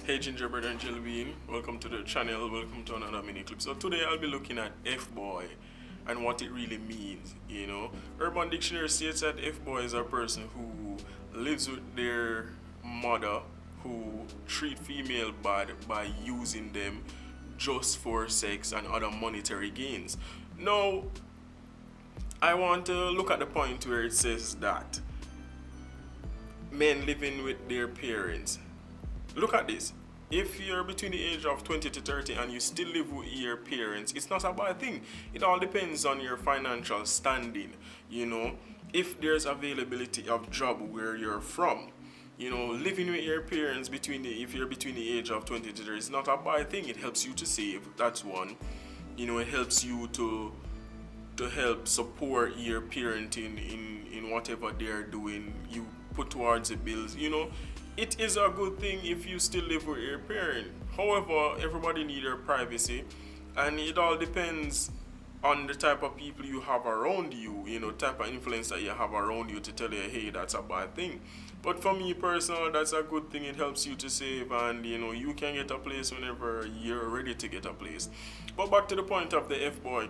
Hey Gingerbread and Jelly Bean, welcome to the channel, welcome to another mini clip. So today I'll be looking at F-boy and what it really means. Urban Dictionary states that F-boy is a person who lives with their mother who treat female bad by using them just for sex and other monetary gains. Now, I want to look at the point where it says that men living with their parents. Look at this. If you're between the age of 20 to 30 and you still live with your parents, it's not a bad thing. It all depends on your financial standing. If there's availability of job where you're from, living with your parents if you're between the age of 20 to 30, it's not a bad thing. It helps you to save. That's one. It helps you to help support your parenting in whatever they're doing. You put towards the bills. It is a good thing if you still live with your parent. However, everybody needs their privacy, and it all depends on the type of people you have around you, type of influence that you have around you to tell you, hey, that's a bad thing. But for me personally, that's a good thing. It helps you to save, and you can get a place whenever you're ready to get a place. But back to the point of the F-boy.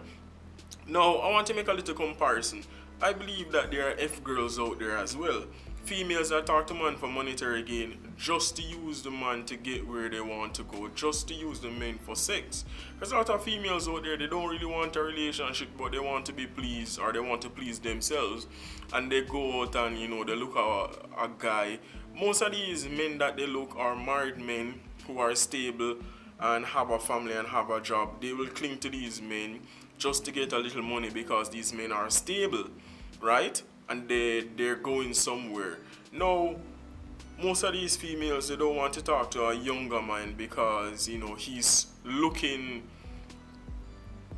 Now, I want to make a little comparison. I believe that there are F-girls out there as well. Females that talk to man for monetary gain, just to use the man to get where they want to go, just to use the men for sex. Because a lot of females out there, they don't really want a relationship, but they want to be pleased, or they want to please themselves. And they go out and, they look at a guy. Most of these men that they look are married men who are stable and have a family and have a job. They will cling to these men just to get a little money because these men are stable, right? And they're going somewhere. Now, most of these females, they don't want to talk to a younger man because, he's looking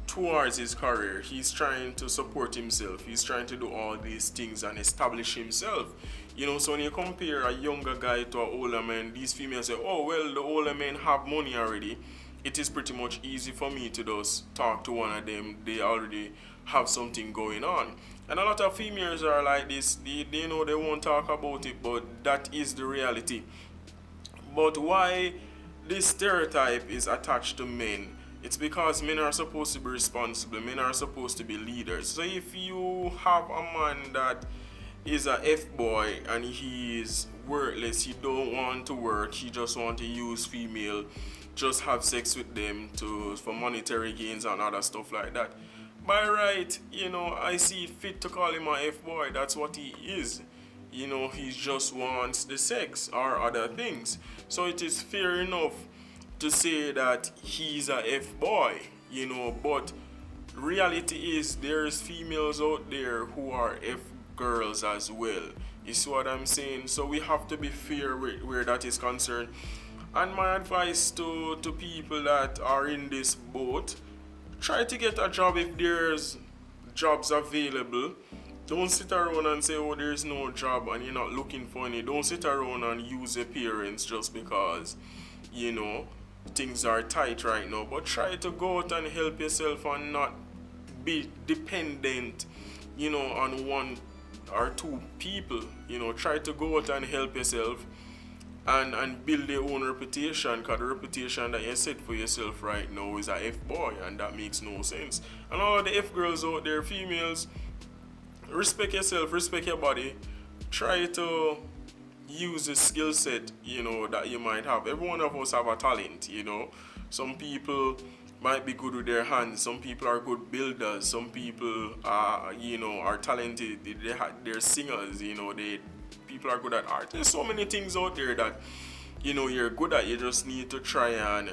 towards his career. He's trying to support himself. He's trying to do all these things and establish himself. So when you compare a younger guy to an older man, these females say, oh, well, the older men have money already. It is pretty much easy for me to just talk to one of them. They already have something going on. And a lot of females are like this. They know they won't talk about it, but that is the reality. But why this stereotype is attached to men? It's because men are supposed to be responsible. Men are supposed to be leaders. So if you have a man that is a F-boy and he is worthless, he don't want to work, he just want to use female, just have sex with them for monetary gains and other stuff like that. By right, I see it fit to call him a F-boy. That's what he is. He just wants the sex or other things. So it is fair enough to say that he's a F-boy, but reality is there's females out there who are F-girls as well. You see what I'm saying? So we have to be fair where that is concerned. And my advice to people that are in this boat, try to get a job if there's jobs available. Don't sit around and say, oh, there's no job and you're not looking for any. Don't sit around and use appearance just because, things are tight right now. But try to go out and help yourself and not be dependent, on one or two people. Try to go out and help yourself and build their own reputation, because the reputation that you set for yourself right now is a F-boy, and that makes no sense. And all of the F-girls out there, females, respect yourself, respect your body, try to use the skill set, that you might have. Every one of us have a talent, Some people might be good with their hands, some people are good builders, some people are talented, they're singers, people are good at art. There's so many things out there that you're good at. You just need to try and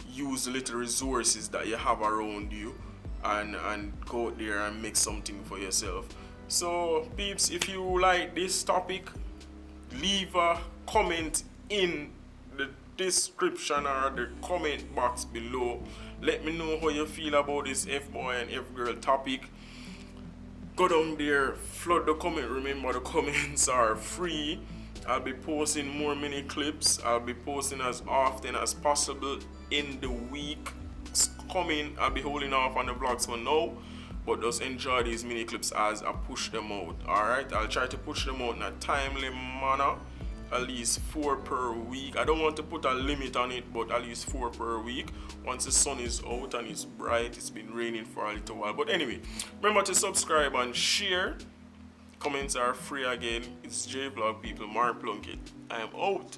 use the little resources that you have around you and go out there and make something for yourself. So peeps, if you like this topic, leave a comment in the description or the comment box below. Let me know how you feel about this F-boy and F-girl topic. Go down there, flood the comment. Remember, the comments are free. I'll be posting more mini clips. I'll be posting as often as possible in the week coming. I'll be holding off on the vlogs for now, but just enjoy these mini clips as I push them out. Alright, I'll try to push them out in a timely manner at least 4 per week. I don't want to put a limit on it, but at least 4 per week. Once the sun is out and it's bright, it's been raining for a little while. But anyway, remember to subscribe and share. Comments are free again. It's JVlog people, Mark Plunkett. I am out.